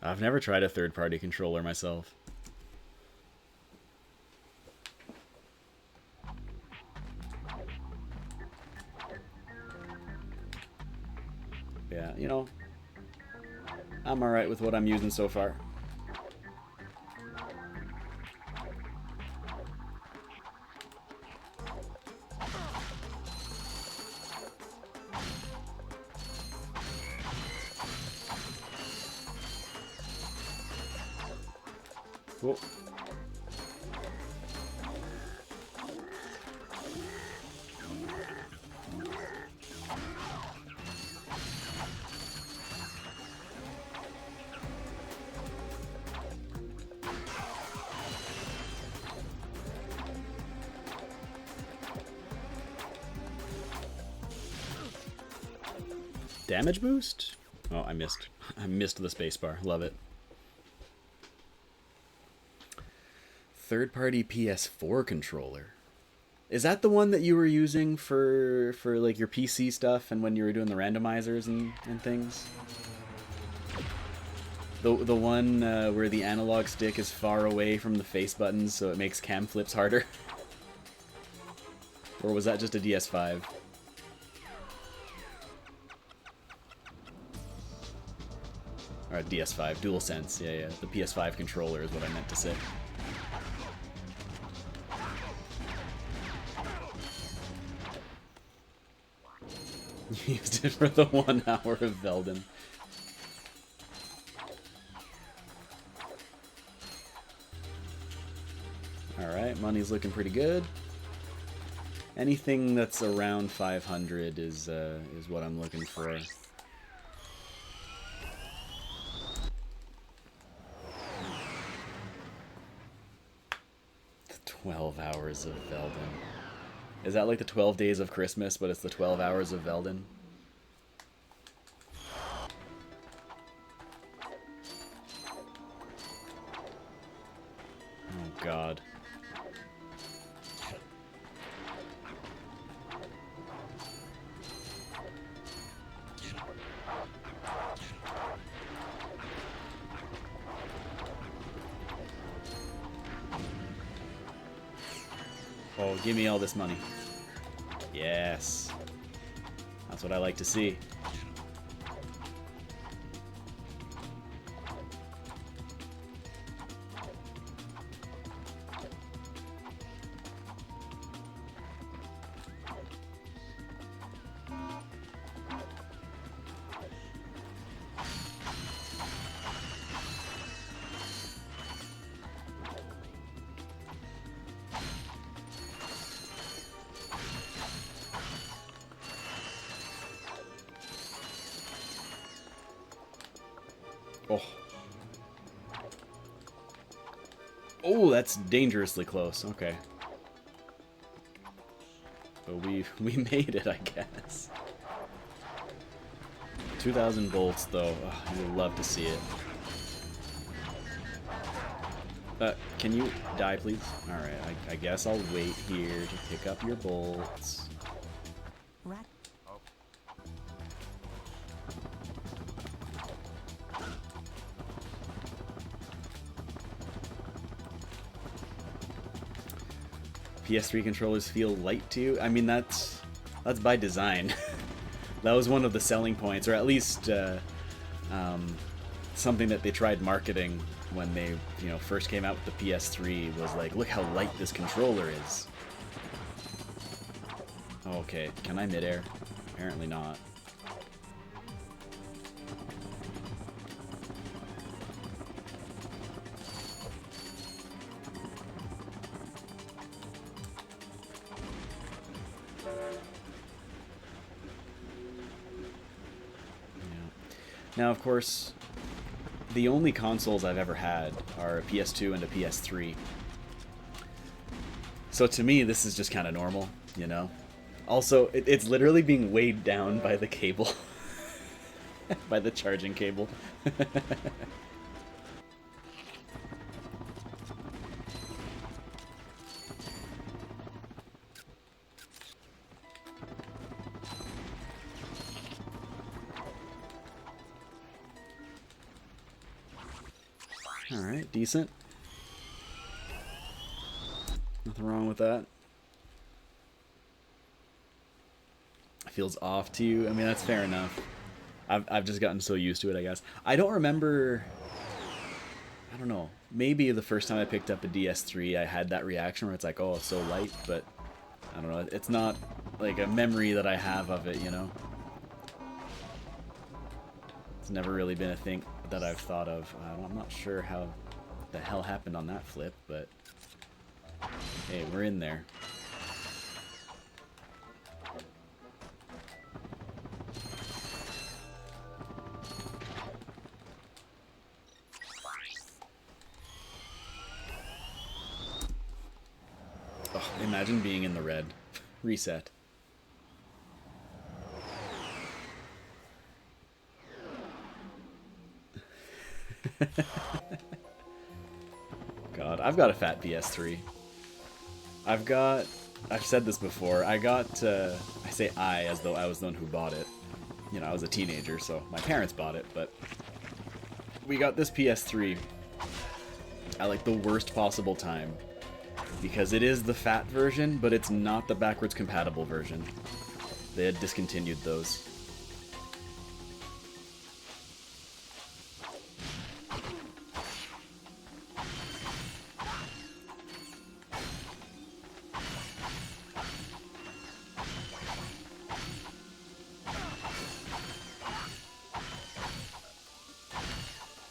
I've never tried a third-party controller myself. Yeah, you know, I'm alright with what I'm using so far. Whoa. Damage boost? Oh, I missed. I missed the spacebar. Love it. Third-party PS4 controller. Is that the one that you were using for like your PC stuff and when you were doing the randomizers and things? The one where the analog stick is far away from the face buttons so it makes cam flips harder? Or was that just a DS5? Or a DS5, DualSense, yeah. The PS5 controller is what I meant to say. Used it for the 1 hour of Velden. Alright, money's looking pretty good. Anything that's around 500 is what I'm looking for. 12 hours of Velden. Is that like the 12 days of Christmas, but it's the 12 hours of Velden? Oh god. Oh, give me all this money. Yes. That's what I like to see. Oh. Oh, that's dangerously close. Okay. But we made it, I guess. 2,000 volts, though. Oh, you would love to see it. Can you die, please? Alright, I guess I'll wait here to pick up your bolts. PS3 controllers feel light to you? I mean, that's by design. That was one of the selling points, or at least something that they tried marketing when they, first came out with the PS3 was like, look how light this controller is. Okay, can I midair? Apparently not. Now, of course, the only consoles I've ever had are a PS2 and a PS3. So to me, this is just kind of normal, Also, it's literally being weighed down by the cable. By the charging cable. Alright, decent. Nothing wrong with that. Feels off to you. I mean, that's fair enough. I've just gotten so used to it, I guess. I don't remember... I don't know. Maybe the first time I picked up a DS3, I had that reaction where it's like, oh, it's so light, but I don't know. It's not like a memory that I have of it, you know? It's never really been a thing that I've thought of. I'm not sure how the hell happened on that flip, but hey, we're in there. Oh, imagine being in the red. Reset. God, I've got a fat PS3. I've said this before, I say I as though I was the one who bought it. You know, I was a teenager, so my parents bought it, but we got this PS3 at like the worst possible time. Because it is the fat version, but it's not the backwards compatible version. They had discontinued those.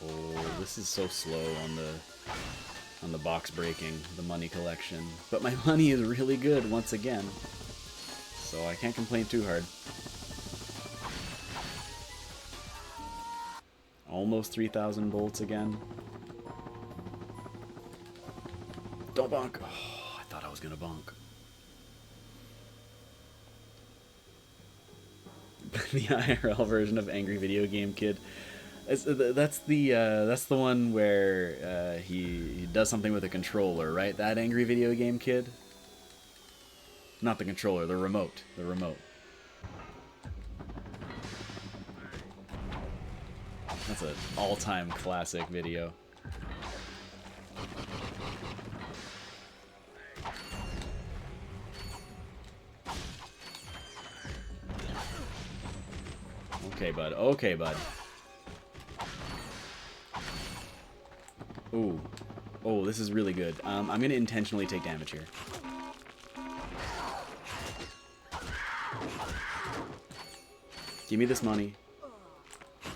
Oh, this is so slow on the box breaking, the money collection. But my money is really good once again, so I can't complain too hard. Almost 3,000 bolts again. Don't bonk! Oh, I thought I was gonna bonk. The IRL version of Angry Video Game Kid. That's the one where he does something with a controller, right? That Angry Video Game Kid? Not the controller, the remote. The remote. That's an all-time classic video. Okay, bud. Okay, bud. Ooh. Oh, this is really good. I'm going to intentionally take damage here. Give me this money.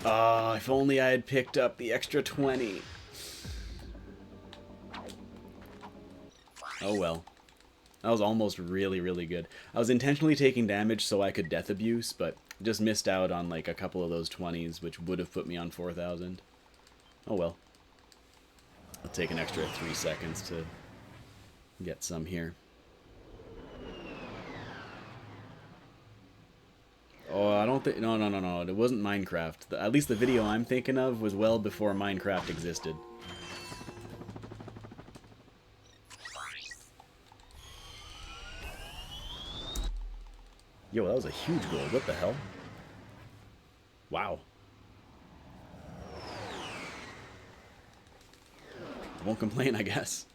Oh, if only I had picked up the extra 20. Oh well. That was almost really, really good. I was intentionally taking damage so I could death abuse, but just missed out on like a couple of those 20s, which would have put me on 4,000. Oh well. I'll take an extra 3 seconds to get some here. Oh, I don't think... No. It wasn't Minecraft. At least the video I'm thinking of was well before Minecraft existed. Yo, that was a huge goal. What the hell? Wow. I won't complain, I guess.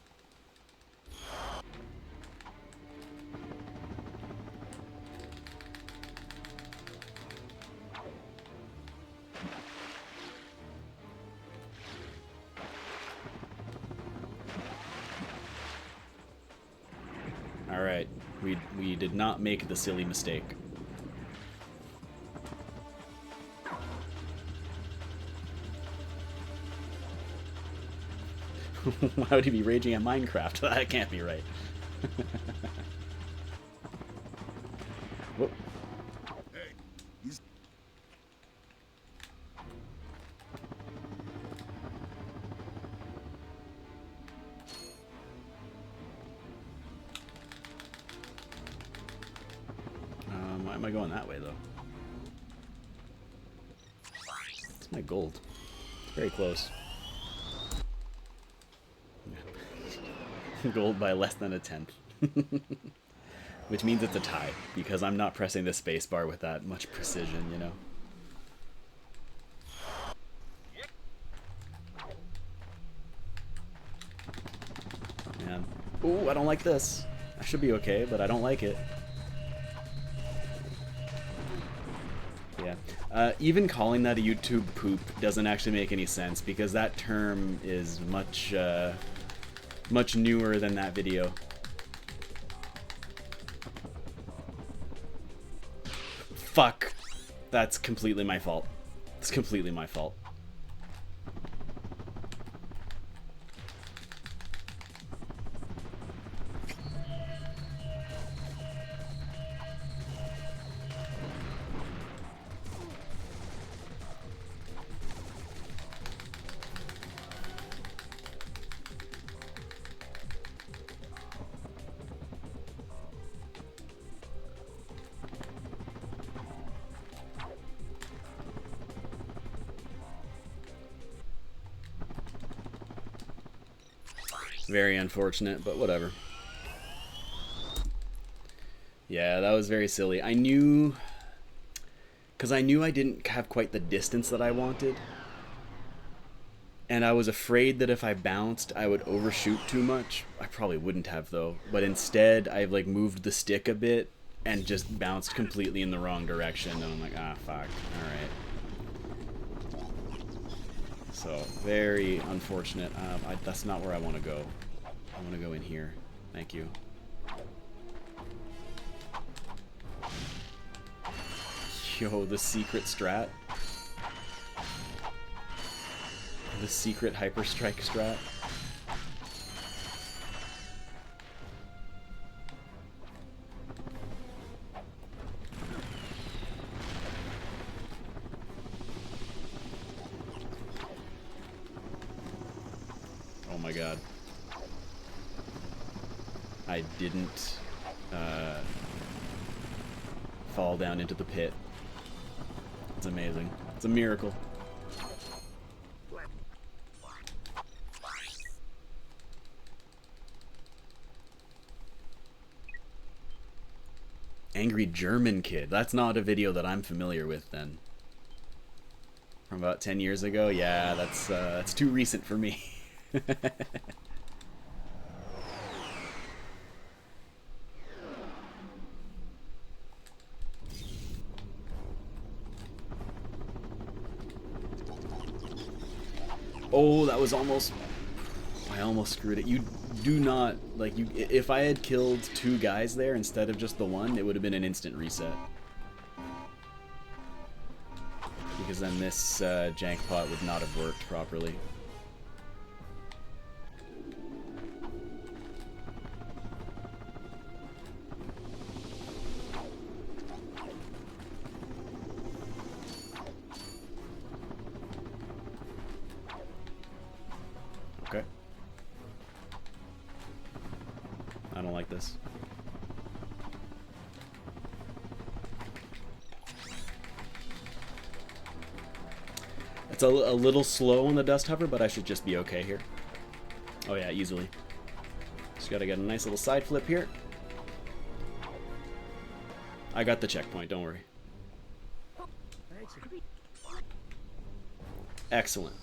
Alright, we did not make the silly mistake. Why would he be raging at Minecraft? That can't be right. Whoop. Why am I going that way, though? It's my gold. It's very close. Gold by less than a tenth. Which means it's a tie, because I'm not pressing the spacebar with that much precision, you know? Ooh, I don't like this. I should be okay, but I don't like it. Yeah. Even calling that a YouTube poop doesn't actually make any sense because that term is much, much newer than that video. Fuck. That's completely my fault. It's completely my fault. Very unfortunate, but whatever. Yeah, that was very silly. I knew... Because I knew I didn't have quite the distance that I wanted. And I was afraid that if I bounced, I would overshoot too much. I probably wouldn't have, though. But instead, I like moved the stick a bit and just bounced completely in the wrong direction. And I'm like, ah, fuck. Alright. So, very unfortunate. That's not where I want to go. I want to go in here. Thank you. Yo, the secret strat. The secret hyper strike strat. Oh my god. I didn't fall down into the pit. It's amazing. It's a miracle. Angry German kid. That's not a video that I'm familiar with then. From about 10 years ago? Yeah, that's too recent for me. Oh, that was almost... I almost screwed it. You do not... Like, you. If I had killed 2 guys there instead of just the one, it would have been an instant reset. Because then this jank pot would not have worked properly. Okay. I don't like this. It's a little slow on the dust hover, but I should just be okay here. Oh yeah, easily. Just gotta get a nice little side flip here. I got the checkpoint, don't worry. Excellent.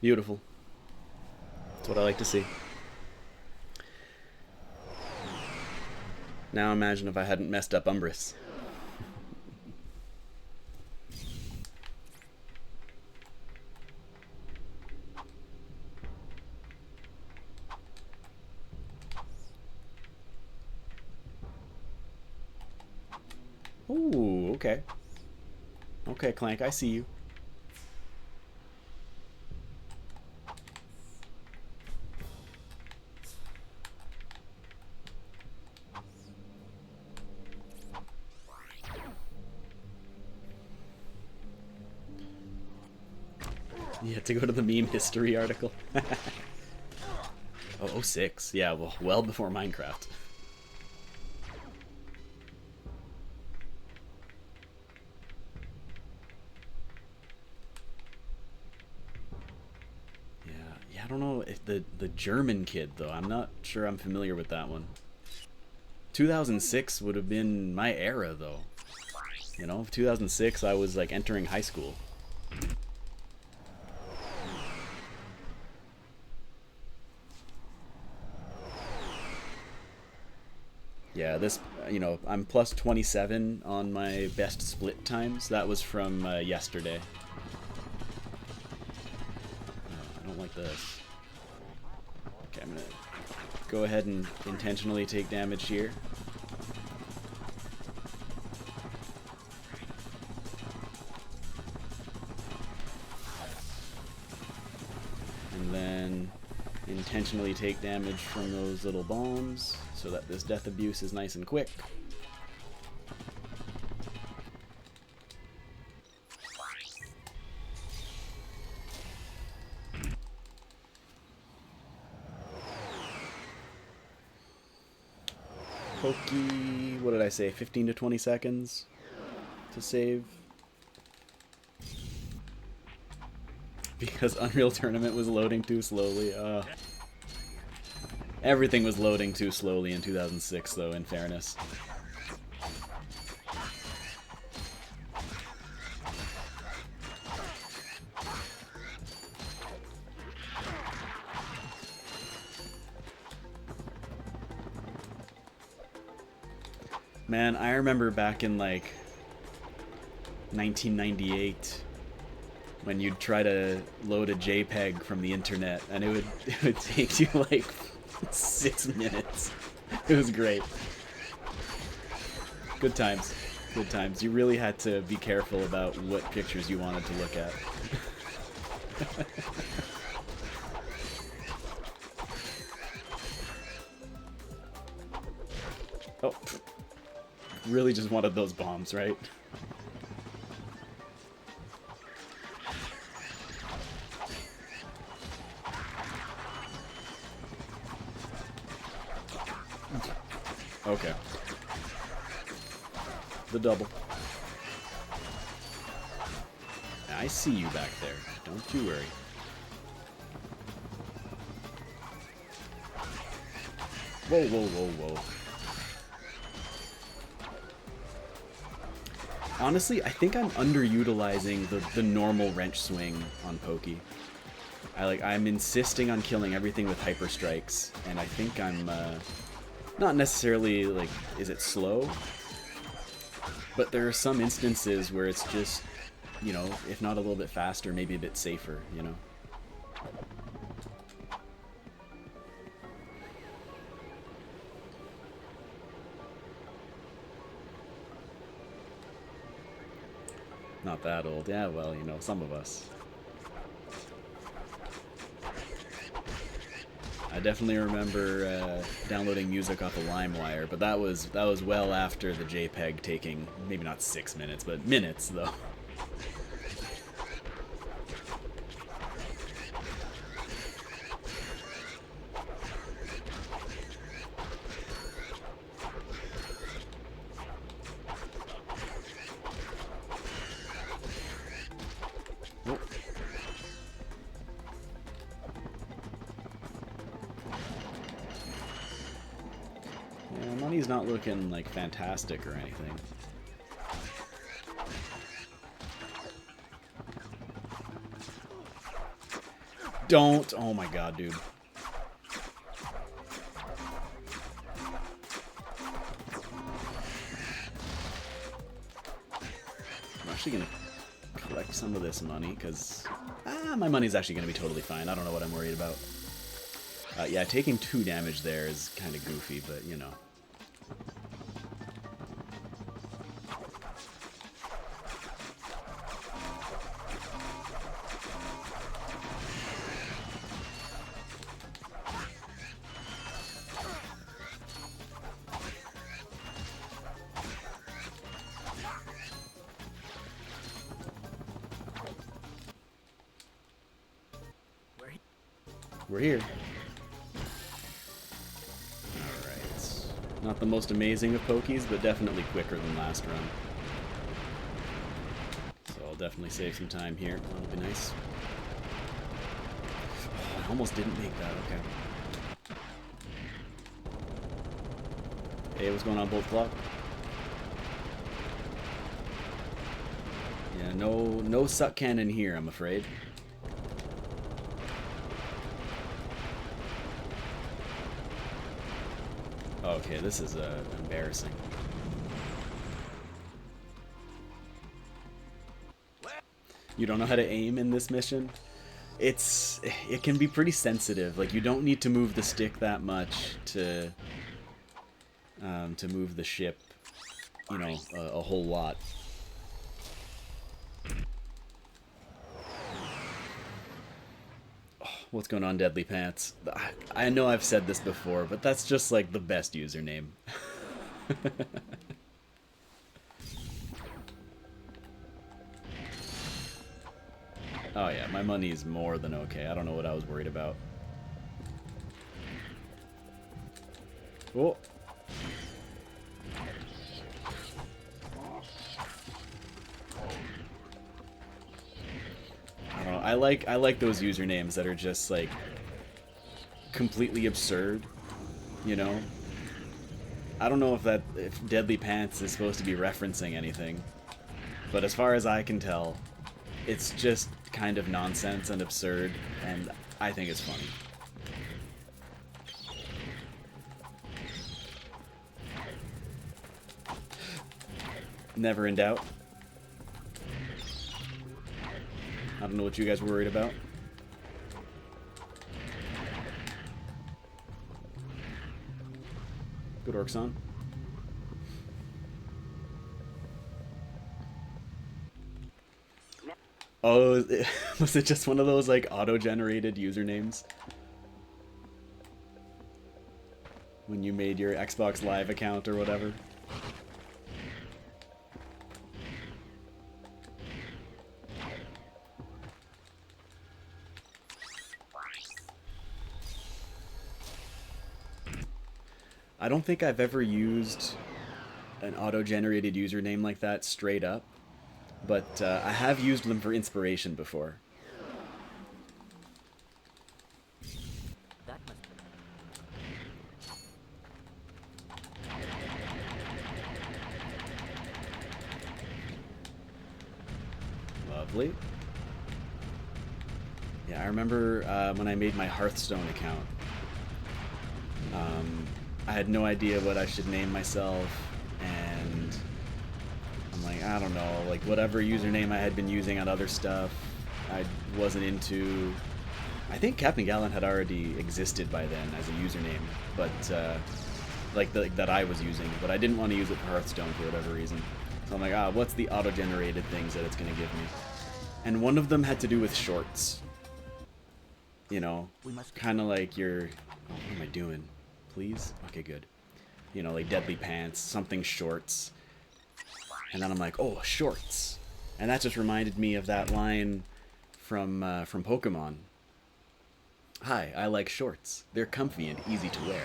Beautiful. That's what I like to see. Now imagine if I hadn't messed up Umbris. Ooh, okay. Okay, Clank, I see you. You have to go to the meme history article. Oh, 06. Yeah, well before Minecraft. Yeah, I don't know if the German kid though. I'm not sure I'm familiar with that one. 2006 would have been my era, though. You know, 2006, I was like entering high school. Yeah, this, you know, I'm plus 27 on my best split times. That was from yesterday. Oh, I don't like this. Okay, I'm gonna go ahead and intentionally take damage here. And then intentionally take damage from those little bombs so that this death abuse is nice and quick. Pokey, what did I say, 15 to 20 seconds to save? Because Unreal Tournament was loading too slowly. Everything was loading too slowly in 2006, though, in fairness. Man, I remember back in, like, 1998, when you'd try to load a JPEG from the internet, and it would take you, like, 6 minutes. It was great. Good times. Good times. You really had to be careful about what pictures you wanted to look at. Oh. Really just wanted those bombs, right? Okay. The double. I see you back there. Don't you worry. Whoa, whoa, whoa, whoa. Honestly, I think I'm underutilizing the normal wrench swing on Pokey. I'm insisting on killing everything with hyper strikes, and I think I'm not necessarily like, is it slow? But there are some instances where it's just, you know, if not a little bit faster, maybe a bit safer, you know? Not that old. Yeah, well, you know, some of us. I definitely remember downloading music off of LimeWire, but that was well after the JPEG taking maybe not 6 minutes, but minutes though. Money's not looking like fantastic or anything. Don't! Oh my god, dude. I'm actually gonna collect some of this money, because my money's actually gonna be totally fine. I don't know what I'm worried about. Yeah, taking 2 damage there is kind of goofy, but you know. We're here. Alright. Not the most amazing of Pokies, but definitely quicker than last run. So I'll definitely save some time here. That'll be nice. Oh, I almost didn't make that, okay. Hey, what's going on, Bolt Club? Yeah, no suck cannon here, I'm afraid. Okay, this is embarrassing. You don't know how to aim in this mission? It can be pretty sensitive. Like, you don't need to move the stick that much to move the ship, you know, a whole lot. Oh, what's going on, Deadly Pants? I know I've said this before, but that's just like the best username. Oh yeah, my money's more than okay. I don't know what I was worried about. Oh. I don't know. I like those usernames that are just like completely absurd, you know? I don't know if Deadly Pants is supposed to be referencing anything, but as far as I can tell, it's just kind of nonsense and absurd, and I think it's funny. Never in doubt. I don't know what you guys were worried about. Good work, son. Oh, was it just one of those, like, auto-generated usernames? When you made your Xbox Live account or whatever? I don't think I've ever used an auto-generated username like that straight up. But I have used them for inspiration before. Lovely. Yeah, I remember when I made my Hearthstone account. I had no idea what I should name myself, and I'm like, I don't know, like whatever username I had been using on other stuff, I wasn't into. I think Captain Gallant had already existed by then as a username, but like that I was using, but I didn't want to use it for Hearthstone for whatever reason. So I'm like, what's the auto-generated things that it's gonna give me? And one of them had to do with shorts. You know, kind of like your. Oh, what am I doing? Please? Okay, good. You know, like Deadly Pants, something shorts. And then I'm like, oh, shorts. And that just reminded me of that line from Pokemon. Hi, I like shorts. They're comfy and easy to wear.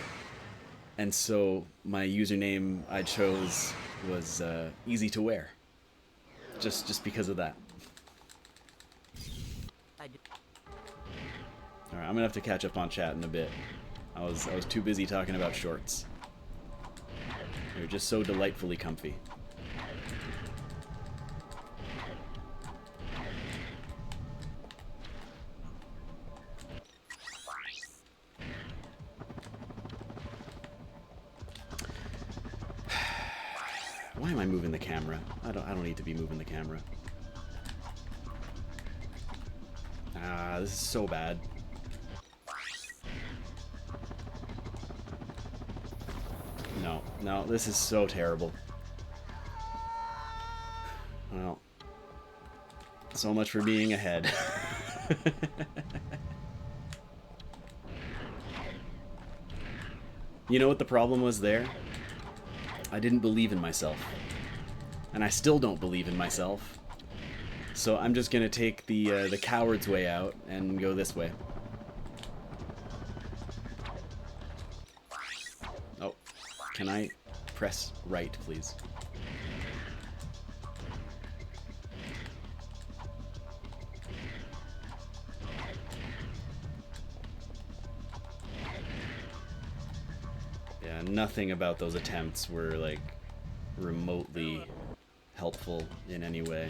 And so my username I chose was easy to wear. Just because of that. Alright, I'm gonna have to catch up on chat in a bit. I was too busy talking about shorts. They're just so delightfully comfy. Why am I moving the camera? I don't need to be moving the camera. This is so bad. No, this is so terrible. Well, so much for being ahead. You know what the problem was there? I didn't believe in myself. And I still don't believe in myself. So I'm just gonna take the coward's way out and go this way. Oh, can I press right, please? Yeah, nothing about those attempts were, like, remotely helpful in any way.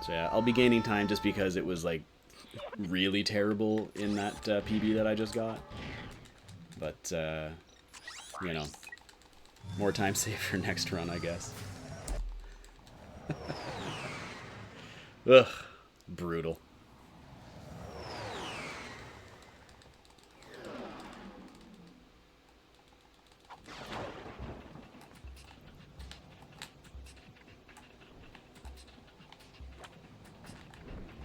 So yeah, I'll be gaining time just because it was, like, really terrible in that PB that I just got. But, you know, more time saved for next run, I guess. Ugh, brutal.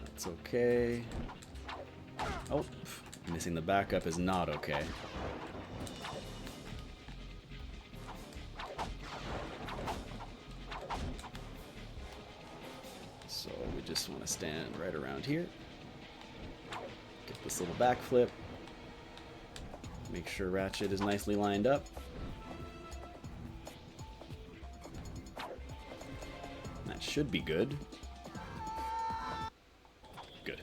That's okay. Oh, missing the backup is not okay. So we just want to stand right around here. Get this little backflip. Make sure Ratchet is nicely lined up. That should be good. Good.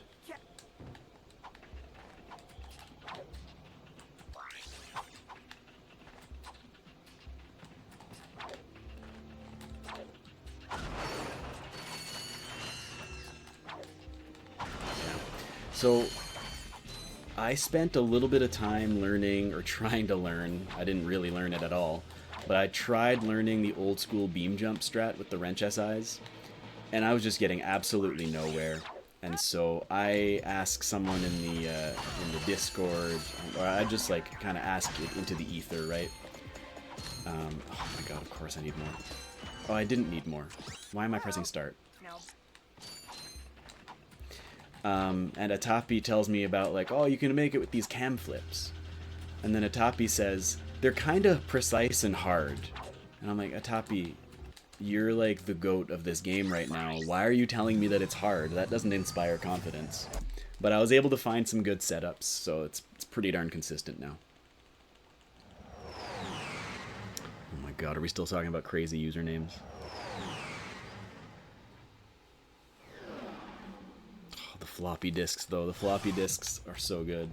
So I spent a little bit of time learning, or trying to learn. I didn't really learn it at all, but I tried learning the old school beam jump strat with the wrench SIs, and I was just getting absolutely nowhere. And so I asked someone in the Discord, or I just like kind of asked it into the ether, right? Oh my god! Of course I need more. Oh, I didn't need more. Why am I pressing start? And Ataappi tells me about, like, oh, you can make it with these cam flips. And then Ataappi says, they're kind of precise and hard. And I'm like, Ataappi, you're like the GOAT of this game right now. Why are you telling me that it's hard? That doesn't inspire confidence. But I was able to find some good setups, so it's pretty darn consistent now. Oh my god, are we still talking about crazy usernames? The floppy disks, though. The floppy disks are so good.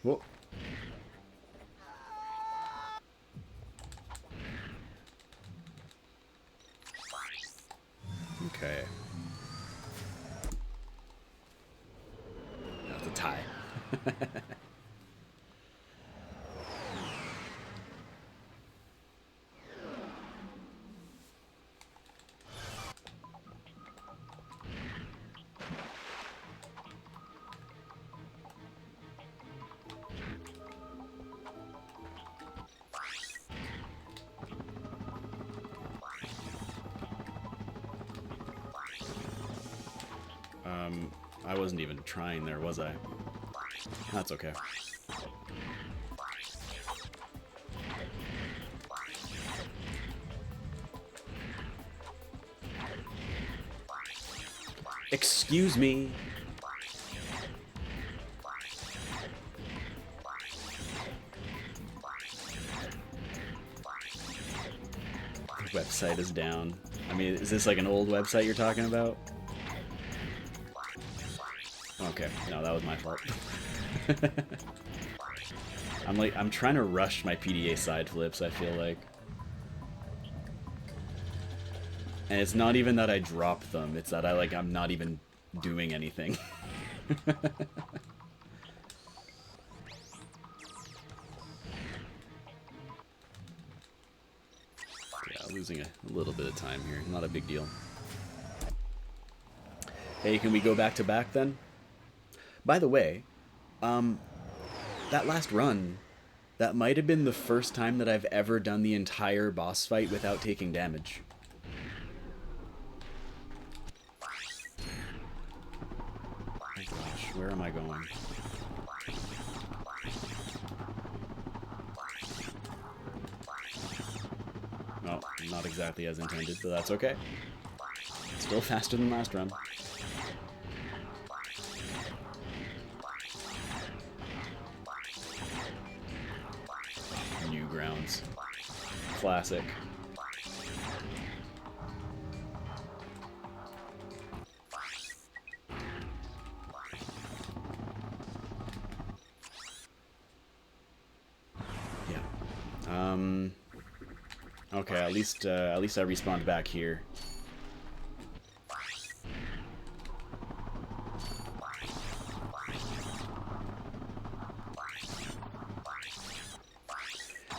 Whoa. Okay. That's a tie. I wasn't even trying there, was I? That's okay. Excuse me. The website is down. I mean, is this like an old website you're talking about? Okay, no, that was my fault. I'm trying to rush my PDA side flips, I feel like. And it's not even that I drop them, it's that I'm not even doing anything. Yeah, losing a little bit of time here, not a big deal. Hey, can we go back to back then? By the way, that last run, that might have been the first time that I've ever done the entire boss fight without taking damage. Where am I going? Oh, not exactly as intended, but that's okay. Still faster than last run. New grounds. Classic. Okay, at least I respawned back here.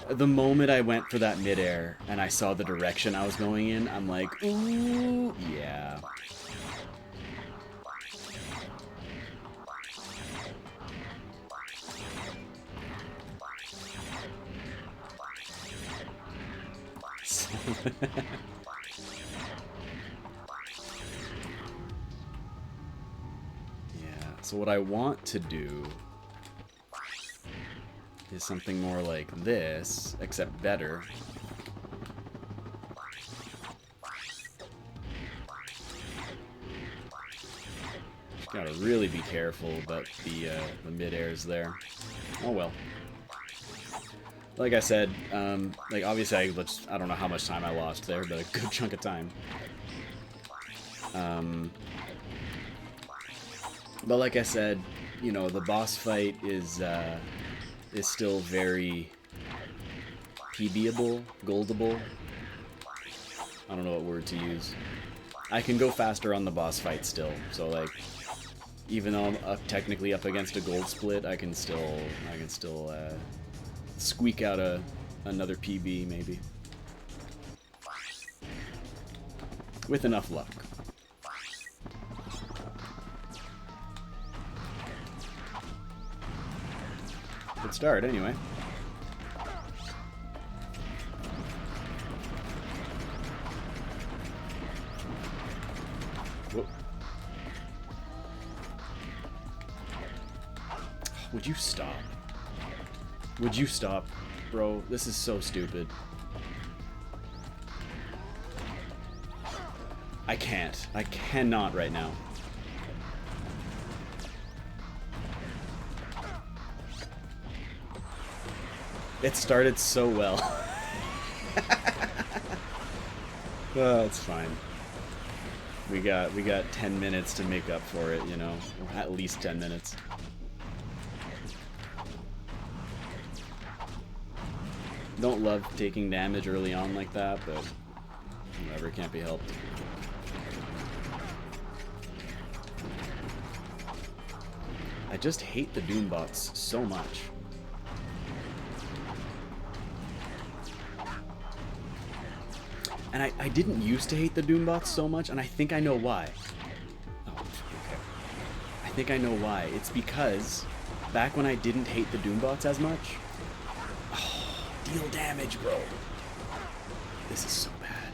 The moment I went for that midair and I saw the direction I was going in, I'm like, ooh, yeah. Yeah, so what I want to do is something more like this, except better. Just gotta really be careful about the mid-airs there. Oh well. Like I said, like obviously I don't know how much time I lost there, but a good chunk of time. But like I said, you know, the boss fight is still very PBable, goldable. I don't know what word to use. I can go faster on the boss fight still, so like, even though I'm technically up against a gold split, I can still squeak out another PB maybe, with enough luck. Good start anyway. Whoa. Would you stop? Would you stop? Bro, this is so stupid. I can't. I cannot right now. It started so well. Oh, it's fine. We got 10 minutes to make up for it, you know. At least 10 minutes. Don't love taking damage early on like that, but whatever, can't be helped. I just hate the Doombots so much. And I didn't used to hate the Doombots so much, and I think I know why. Oh, okay. I think I know why. It's because back when I didn't hate the Doombots as much, deal damage, bro. This is so bad.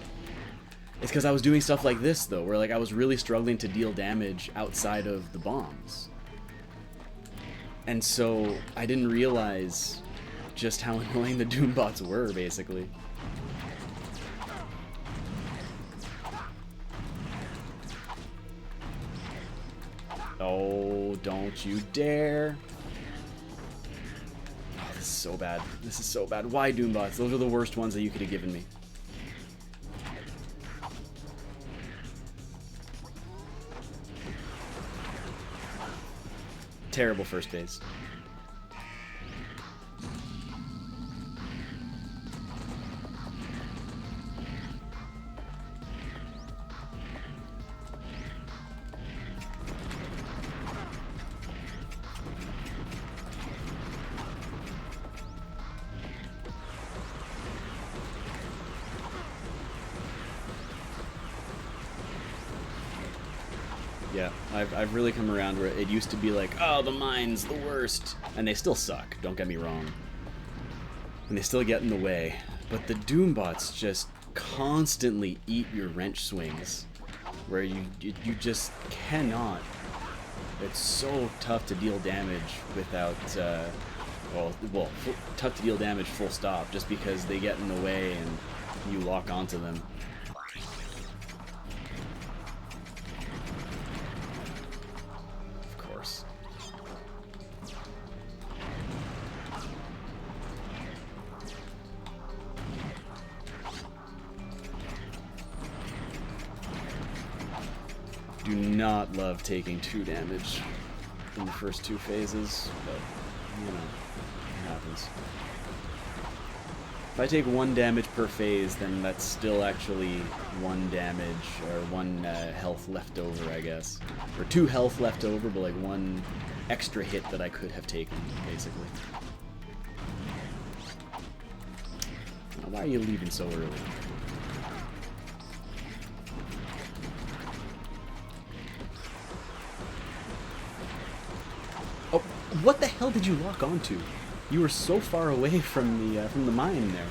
It's because I was doing stuff like this, though, where like I was really struggling to deal damage outside of the bombs. And so I didn't realize just how annoying the Doombots were, basically. Oh, don't you dare. Oh, this is so bad. This is so bad. Why Doombots? Those are the worst ones that you could have given me. Terrible first base. Yeah, I've really come around where it used to be like, oh, the mine's the worst. And they still suck, don't get me wrong. And they still get in the way. But the Doombots just constantly eat your wrench swings. Where you just cannot It's so tough to deal damage without, tough to deal damage full stop, just because they get in the way and you lock onto them. Of course. Do not love taking 2 damage in the first 2 phases, but, you know, it happens. If I take 1 damage per phase, then that's still actually 1 damage, or 1 health left over, I guess. Or 2 health left over, but like 1 extra hit that I could have taken, basically. Now, why are you leaving so early? Oh, what the hell did you lock onto? You were so far away from the mine there.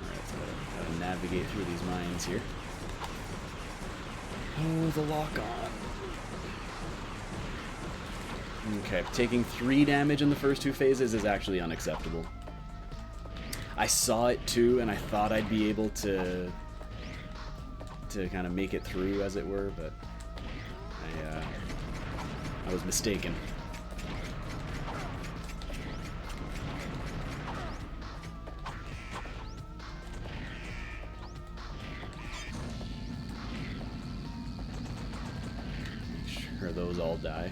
Alright, gotta navigate through these mines here. Oh, the lock on. Okay, taking 3 damage in the first 2 phases is actually unacceptable. I saw it too, and I thought I'd be able to kind of make it through, as it were, but I was mistaken. Make sure those all die.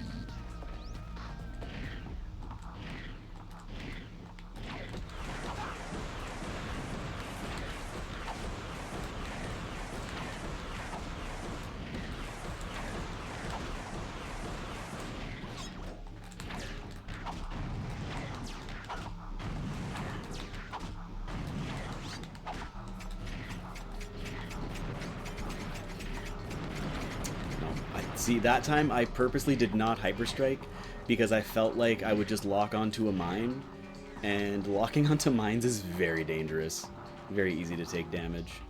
See, that time I purposely did not hyperstrike because I felt like I would just lock onto a mine, and locking onto mines is very dangerous. Very easy to take damage.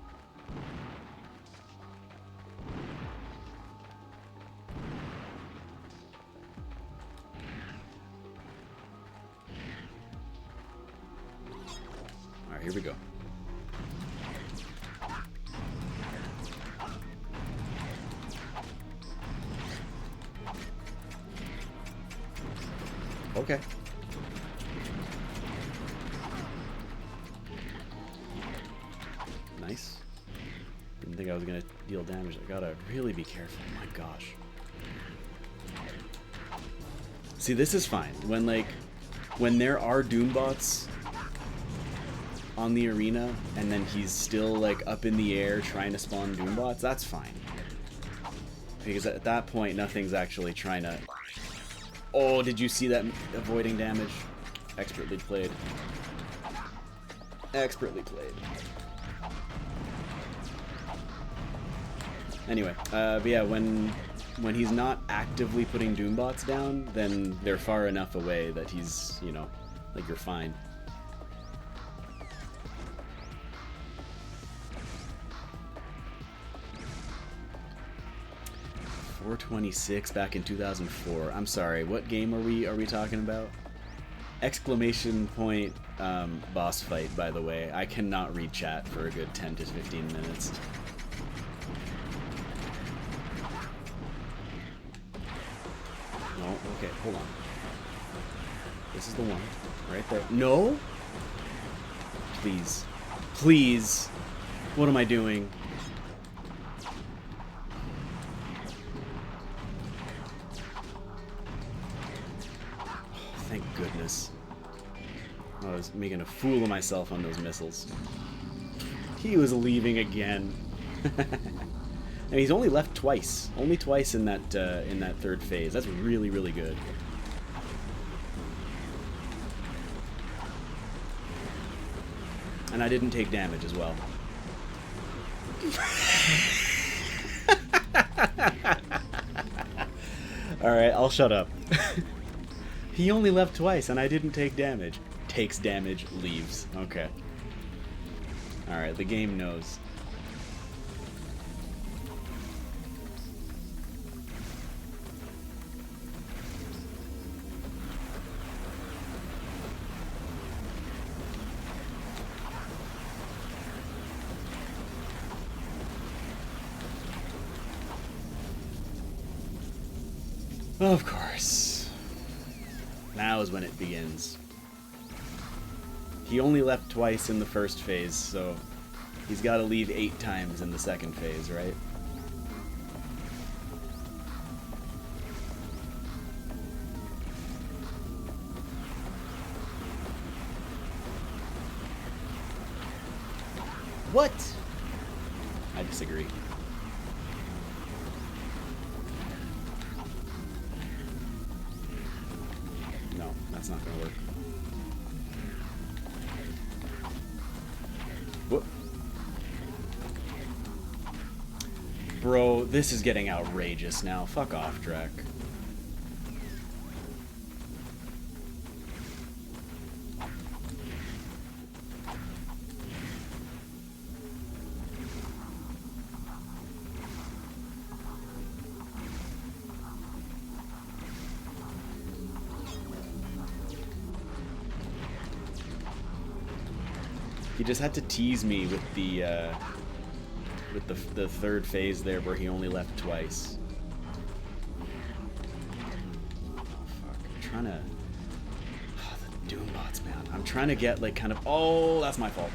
Alright, here we go. Okay. Nice. Didn't think I was gonna deal damage. I gotta really be careful. Oh my gosh. See, this is fine. When there are Doombots on the arena, and then he's still like up in the air trying to spawn Doombots, that's fine. Because at that point, nothing's actually trying to... Oh, did you see that avoiding damage? Expertly played. Expertly played. Anyway, but yeah, when he's not actively putting Doombots down, then they're far enough away that he's, you know, like, you're fine. .426 back in 2004. I'm sorry, what game are we talking about? Exclamation point boss fight, by the way. I cannot read chat for a good 10 to 15 minutes. No, okay, hold on. This is the one. Right there. No? Please. Please. What am I doing? Thank goodness. I was making a fool of myself on those missiles. He was leaving again. And he's only left twice. Only twice in that third phase. That's really, really good. And I didn't take damage as well. Alright, I'll shut up. He only left twice, and I didn't take damage. Takes damage, leaves. Okay. Alright, the game knows. Of course. Now is when it begins. He only left twice in the first phase, so he's got to leave 8 times in the second phase, right? What? I disagree. No, that's not gonna work. Whoop. Bro, this is getting outrageous now. Fuck off, Drek. He just had to tease me with the third phase there where he only left twice. Oh, fuck. I'm trying to... Oh, the Doombots, man. I'm trying to get, like, kind of... Oh, that's my fault.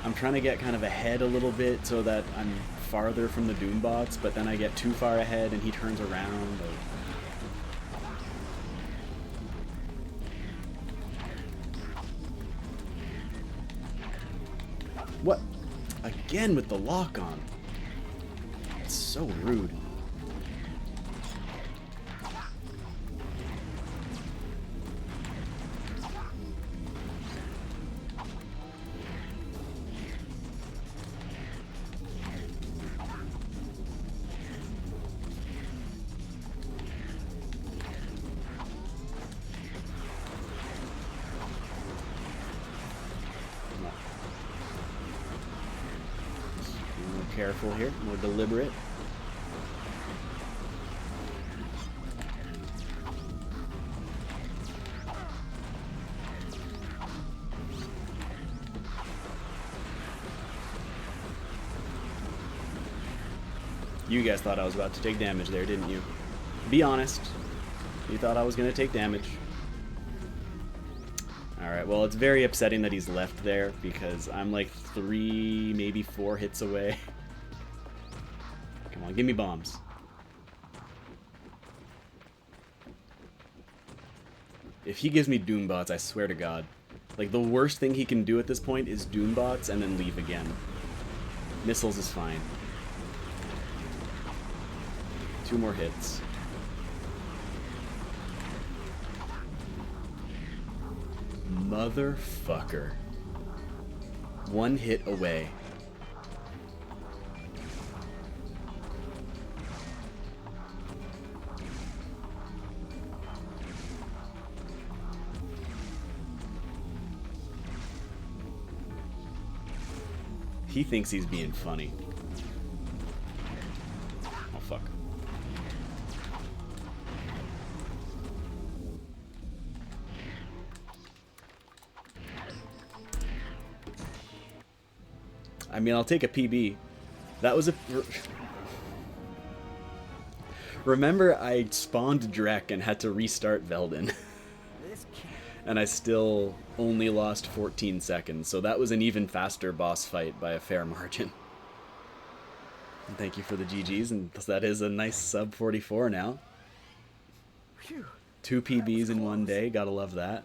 I'm trying to get kind of ahead a little bit so that I'm farther from the Doombots, but then I get too far ahead and he turns around. What? Again with the lock on. It's so rude. Careful here, more deliberate. You guys thought I was about to take damage there, didn't you? Be honest. You thought I was going to take damage. Alright, well, it's very upsetting that he's left there because I'm like 3, maybe 4 hits away. Come on, give me bombs. If he gives me Doombots, I swear to God. Like, the worst thing he can do at this point is Doombots and then leave again. Missiles is fine. 2 more hits. Motherfucker. 1 hit away. He thinks he's being funny. Oh, fuck. I mean, I'll take a PB. That was a... Remember, I spawned Drek and had to restart Veldin. And I still only lost 14 seconds, so that was an even faster boss fight by a fair margin. And thank you for the GGs, and that is a nice sub 44 now. 2 PBs in one day, gotta love that.